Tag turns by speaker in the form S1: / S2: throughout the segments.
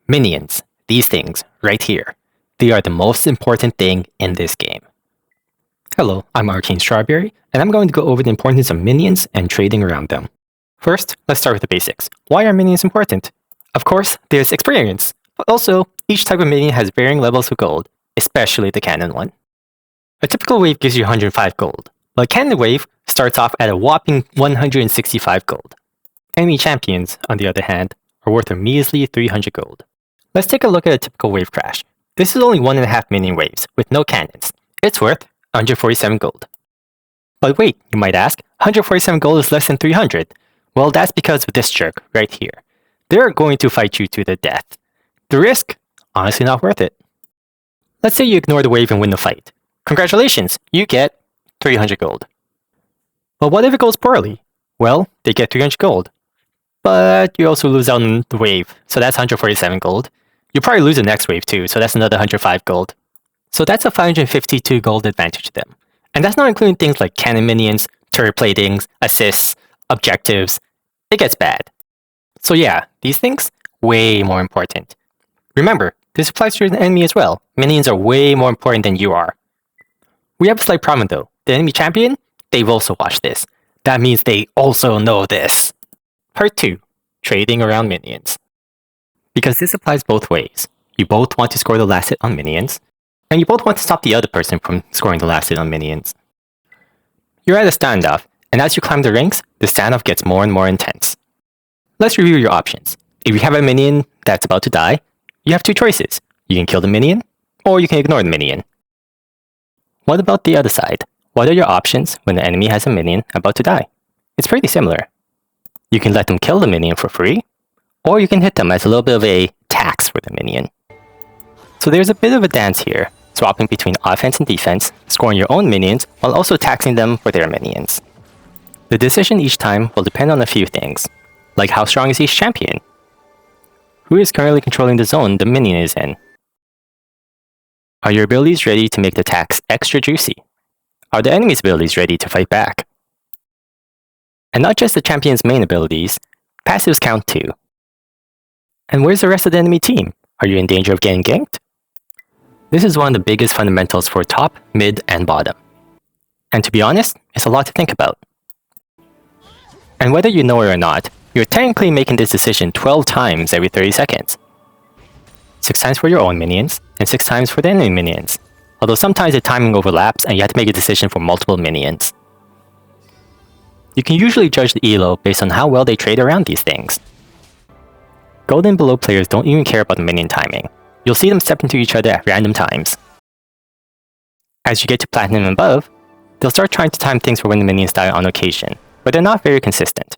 S1: Minions, these things, right here. They are the most important thing in this game. Hello, I'm Arcane Strawberry, and I'm going to go over the importance of minions and trading around them. First, let's start with the basics. Why are minions important? Of course, there's experience, but also, each type of minion has varying levels of gold, especially the cannon one. A typical wave gives you 105 gold, while a cannon wave starts off at a whopping 165 gold. Enemy champions, on the other hand, are worth a measly 300 gold. Let's take a look at a typical wave crash. This is only 1.5 minion waves, with no cannons. It's worth 147 gold. But wait, you might ask, 147 gold is less than 300. Well, that's because of this jerk right here. They're going to fight you to the death. The risk? Honestly not worth it. Let's say you ignore the wave and win the fight. Congratulations, you get 300 gold. But what if it goes poorly? Well, they get 300 gold. But you also lose out on the wave, so that's 147 gold. You probably lose the next wave too, so that's another 105 gold. So that's a 552 gold advantage to them. And that's not including things like cannon minions, turret platings, assists, objectives. It gets bad. So yeah, these things, way more important. Remember, this applies to the enemy as well. Minions are way more important than you are. We have a slight problem though. The enemy champion, they've also watched this. That means they also know this. Part 2. Trading around minions. Because this applies both ways. You both want to score the last hit on minions, and you both want to stop the other person from scoring the last hit on minions. You're at a standoff, and as you climb the ranks, the standoff gets more and more intense. Let's review your options. If you have a minion that's about to die, you have two choices. You can kill the minion, or you can ignore the minion. What about the other side? What are your options when the enemy has a minion about to die? It's pretty similar. You can let them kill the minion for free, or you can hit them as a little bit of a tax for the minion. So there's a bit of a dance here, swapping between offense and defense, scoring your own minions while also taxing them for their minions. The decision each time will depend on a few things, like how strong is each champion? Who is currently controlling the zone the minion is in? Are your abilities ready to make the tax extra juicy? Are the enemy's abilities ready to fight back? And not just the champion's main abilities, passives count too. And where's the rest of the enemy team? Are you in danger of getting ganked? This is one of the biggest fundamentals for top, mid, and bottom. And to be honest, it's a lot to think about. And whether you know it or not, you're technically making this decision 12 times every 30 seconds. 6 times for your own minions, and 6 times for the enemy minions. Although sometimes the timing overlaps and you have to make a decision for multiple minions. You can usually judge the elo based on how well they trade around these things. Gold and below players don't even care about the minion timing. You'll see them step into each other at random times. As you get to platinum and above, they'll start trying to time things for when the minions die on occasion, but they're not very consistent.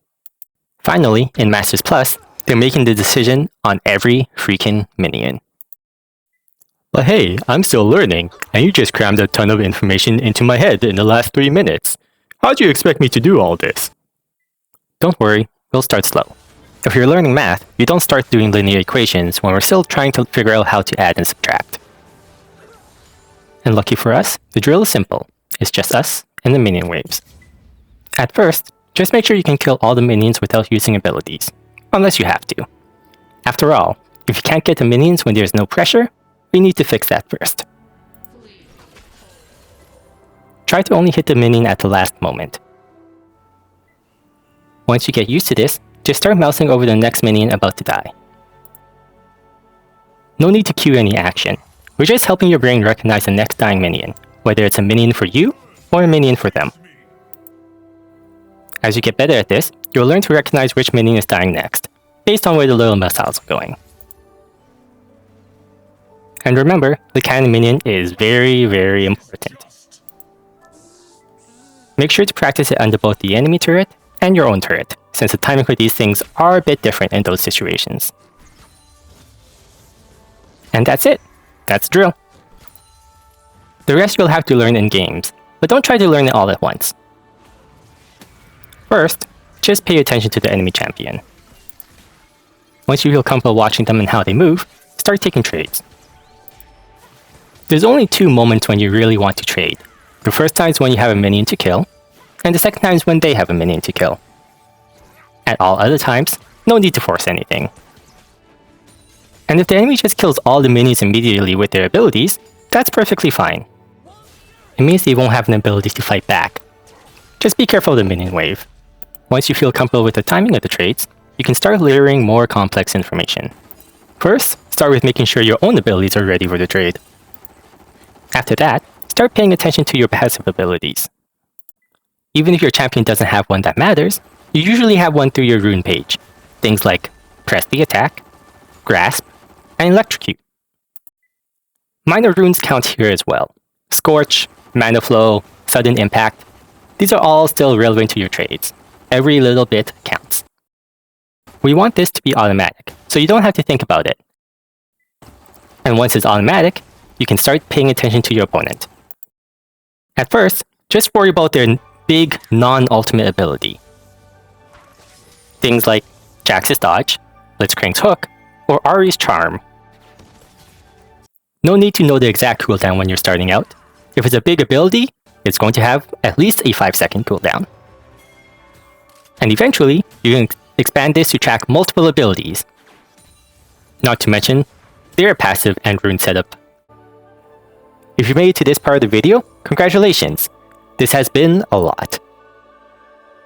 S1: Finally, in Masters Plus, they're making the decision on every freaking minion. But hey, I'm still learning, and you just crammed a ton of information into my head in the last 3 minutes. How do you expect me to do all this? Don't worry, we'll start slow. If you're learning math, you don't start doing linear equations when we're still trying to figure out how to add and subtract. And lucky for us, the drill is simple. It's just us and the minion waves. At first, just make sure you can kill all the minions without using abilities, unless you have to. After all, if you can't get the minions when there's no pressure, we need to fix that first. Try to only hit the minion at the last moment. Once you get used to this, just start mousing over the next minion about to die. No need to cue any action. We're just helping your brain recognize the next dying minion, whether it's a minion for you or a minion for them. As you get better at this, you'll learn to recognize which minion is dying next, based on where the little missiles are going. And remember, the cannon minion is very, very important. Make sure to practice it under both the enemy turret and your own turret, since the timing for these things are a bit different in those situations. And that's it. That's the drill. The rest you'll have to learn in games, but don't try to learn it all at once. First, just pay attention to the enemy champion. Once you feel comfortable watching them and how they move, start taking trades. There's only 2 moments when you really want to trade. The first time is when you have a minion to kill, and the second time is when they have a minion to kill. At all other times, no need to force anything. And if the enemy just kills all the minions immediately with their abilities, that's perfectly fine. It means they won't have an ability to fight back. Just be careful of the minion wave. Once you feel comfortable with the timing of the trades, you can start layering more complex information. First, start with making sure your own abilities are ready for the trade. After that, start paying attention to your passive abilities. Even if your champion doesn't have one that matters, you usually have one through your rune page. Things like Press the Attack, Grasp, and Electrocute. Minor runes count here as well. Scorch, Mana Flow, Sudden Impact. These are all still relevant to your trades. Every little bit counts. We want this to be automatic, so you don't have to think about it. And once it's automatic, you can start paying attention to your opponent. At first, just worry about their big non-ultimate ability. Things like Jax's Dodge, Blitzcrank's Hook, or Ahri's Charm. No need to know the exact cooldown when you're starting out. If it's a big ability, it's going to have at least a 5-second cooldown. And eventually, you can expand this to track multiple abilities. Not to mention, their passive and rune setup. If you made it to this part of the video, congratulations! This has been a lot.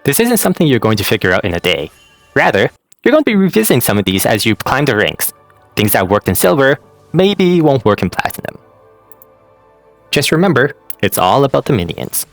S1: This isn't something you're going to figure out in a day. Rather, you're going to be revisiting some of these as you climb the ranks. Things that worked in Silver maybe won't work in Platinum. Just remember, it's all about the minions.